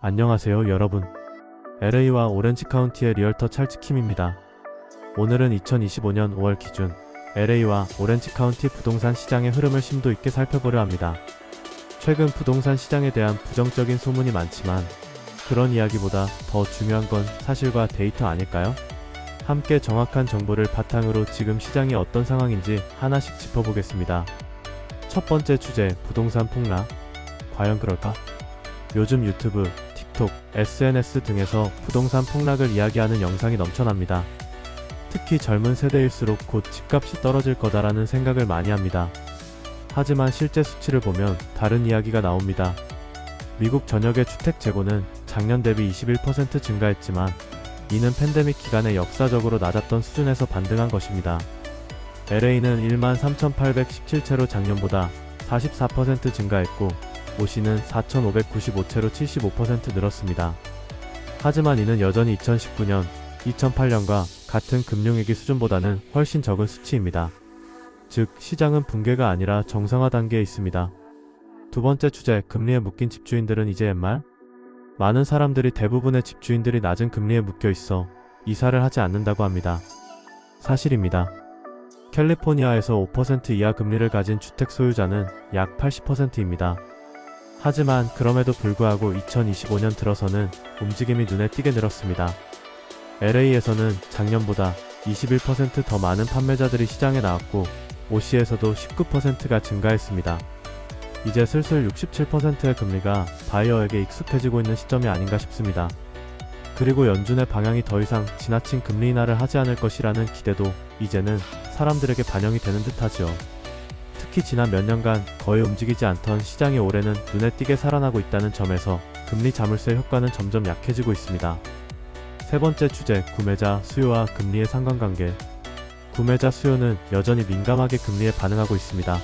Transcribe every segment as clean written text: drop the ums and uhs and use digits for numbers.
안녕하세요 여러분. LA와 오렌지 카운티의 리얼터 찰츠킴입니다. 오늘은 2025년 5월 기준 LA와 오렌지 카운티 부동산 시장의 흐름을 심도 있게 살펴보려 합니다. 최근 부동산 시장에 대한 부정적인 소문이 많지만 그런 이야기보다 더 중요한 건 사실과 데이터 아닐까요? 함께 정확한 정보를 바탕으로 지금 시장이 어떤 상황인지 하나씩 짚어보겠습니다. 첫 번째 주제, 부동산 폭락. 과연 그럴까? 요즘 유튜브, 틱톡, SNS 등에서 부동산 폭락을 이야기하는 영상이 넘쳐납니다. 특히 젊은 세대일수록 곧 집값이 떨어질 거다라는 생각을 많이 합니다. 하지만 실제 수치를 보면 다른 이야기가 나옵니다. 미국 전역의 주택 재고는 작년 대비 21% 증가했지만 이는 팬데믹 기간에 역사적으로 낮았던 수준에서 반등한 것입니다. LA는 13,817채로 작년보다 44% 증가했고 오시는 4,595채로 75% 늘었습니다. 하지만 이는 여전히 2019년, 2008년과 같은 금융위기 수준보다는 훨씬 적은 수치입니다. 즉, 시장은 붕괴가 아니라 정상화 단계에 있습니다. 두 번째 주제, 금리에 묶인 집주인들은 이제 옛말? 많은 사람들이 대부분의 집주인들이 낮은 금리에 묶여 있어 이사를 하지 않는다고 합니다. 사실입니다. 캘리포니아에서 5% 이하 금리를 가진 주택 소유자는 약 80%입니다. 하지만 그럼에도 불구하고 2025년 들어서는 움직임이 눈에 띄게 늘었습니다. LA에서는 작년보다 21% 더 많은 판매자들이 시장에 나왔고 OC에서도 19%가 증가했습니다. 이제 슬슬 67%의 금리가 바이어에게 익숙해지고 있는 시점이 아닌가 싶습니다. 그리고 연준의 방향이 더 이상 지나친 금리 인하를 하지 않을 것이라는 기대도 이제는 사람들에게 반영이 되는 듯하죠. 특히 지난 몇 년간 거의 움직이지 않던 시장이 올해는 눈에 띄게 살아나고 있다는 점에서 금리 자물쇠 효과는 점점 약해지고 있습니다. 세 번째 주제, 구매자 수요와 금리의 상관관계. 구매자 수요는 여전히 민감하게 금리에 반응하고 있습니다.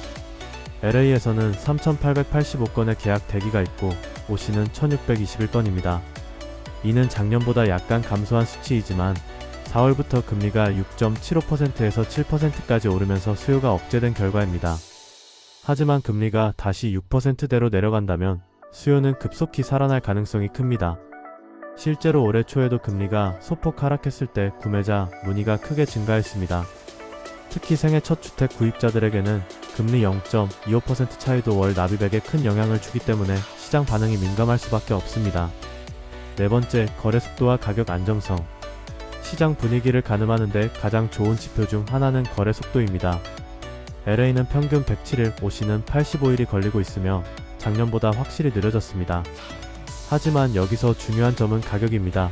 LA에서는 3,885건의 계약 대기가 있고 OC는 1,621건입니다. 이는 작년보다 약간 감소한 수치이지만 4월부터 금리가 6.75%에서 7%까지 오르면서 수요가 억제된 결과입니다. 하지만 금리가 다시 6%대로 내려간다면 수요는 급속히 살아날 가능성이 큽니다. 실제로 올해 초에도 금리가 소폭 하락했을 때 구매자 문의가 크게 증가했습니다. 특히 생애 첫 주택 구입자들에게는 금리 0.25% 차이도 월 납입액에 큰 영향을 주기 때문에 시장 반응이 민감할 수밖에 없습니다. 네 번째, 거래 속도와 가격 안정성. 시장 분위기를 가늠하는 데 가장 좋은 지표 중 하나는 거래 속도입니다. LA는 평균 107일, OC는 85일이 걸리고 있으며 작년보다 확실히 느려졌습니다. 하지만 여기서 중요한 점은 가격입니다.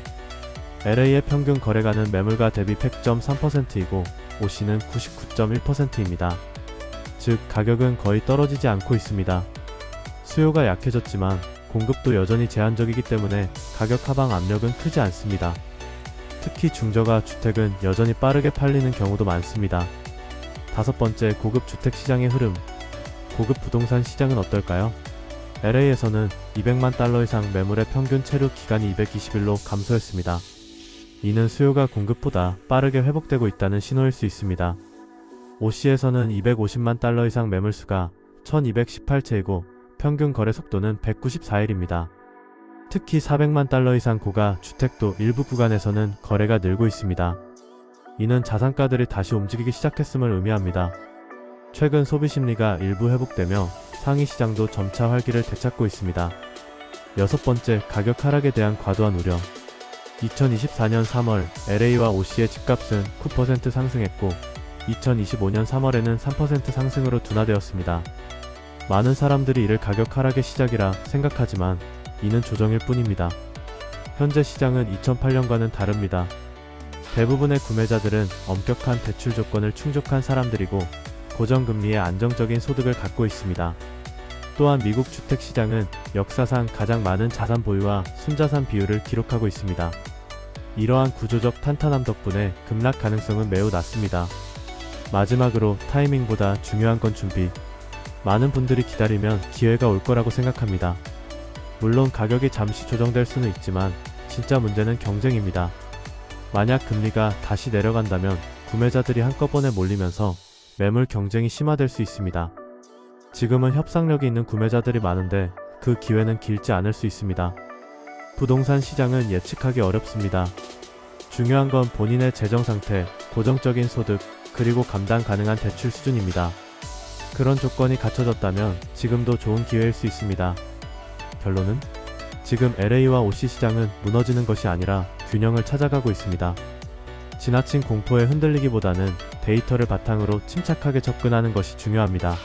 LA의 평균 거래가는 매물가 대비 100.3%이고 OC는 99.1%입니다. 즉, 가격은 거의 떨어지지 않고 있습니다. 수요가 약해졌지만 공급도 여전히 제한적이기 때문에 가격 하방 압력은 크지 않습니다. 특히 중저가 주택은 여전히 빠르게 팔리는 경우도 많습니다. 다섯 번째, 고급 주택 시장의 흐름. 고급 부동산 시장은 어떨까요? LA에서는 200만 달러 이상 매물의 평균 체류 기간이 220일로 감소했습니다. 이는 수요가 공급보다 빠르게 회복되고 있다는 신호일 수 있습니다. OC에서는 250만 달러 이상 매물수가 1218채이고 평균 거래 속도는 194일입니다. 특히 400만 달러 이상 고가 주택도 일부 구간에서는 거래가 늘고 있습니다. 이는 자산가들이 다시 움직이기 시작했음을 의미합니다. 최근 소비 심리가 일부 회복되며 상위 시장도 점차 활기를 되찾고 있습니다. 여섯 번째, 가격 하락에 대한 과도한 우려. 2024년 3월 LA와 OC의 집값은 9% 상승했고 2025년 3월에는 3% 상승으로 둔화되었습니다. 많은 사람들이 이를 가격 하락의 시작이라 생각하지만 이는 조정일 뿐입니다. 현재 시장은 2008년과는 다릅니다. 대부분의 구매자들은 엄격한 대출 조건을 충족한 사람들이고 고정금리의 안정적인 소득을 갖고 있습니다. 또한 미국 주택시장은 역사상 가장 많은 자산 보유와 순자산 비율을 기록하고 있습니다. 이러한 구조적 탄탄함 덕분에 급락 가능성은 매우 낮습니다. 마지막으로 타이밍보다 중요한 건 준비. 많은 분들이 기다리면 기회가 올 거라고 생각합니다. 물론 가격이 잠시 조정될 수는 있지만 진짜 문제는 경쟁입니다. 만약 금리가 다시 내려간다면 구매자들이 한꺼번에 몰리면서 매물 경쟁이 심화될 수 있습니다. 지금은 협상력이 있는 구매자들이 많은데 그 기회는 길지 않을 수 있습니다. 부동산 시장은 예측하기 어렵습니다. 중요한 건 본인의 재정 상태, 고정적인 소득, 그리고 감당 가능한 대출 수준입니다. 그런 조건이 갖춰졌다면 지금도 좋은 기회일 수 있습니다. 결론은? 지금 LA와 OC 시장은 무너지는 것이 아니라 균형을 찾아가고 있습니다. 지나친 공포에 흔들리기보다는 데이터를 바탕으로 침착하게 접근하는 것이 중요합니다.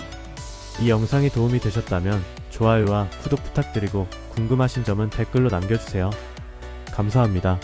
이 영상이 도움이 되셨다면 좋아요와 구독 부탁드리고 궁금하신 점은 댓글로 남겨주세요. 감사합니다.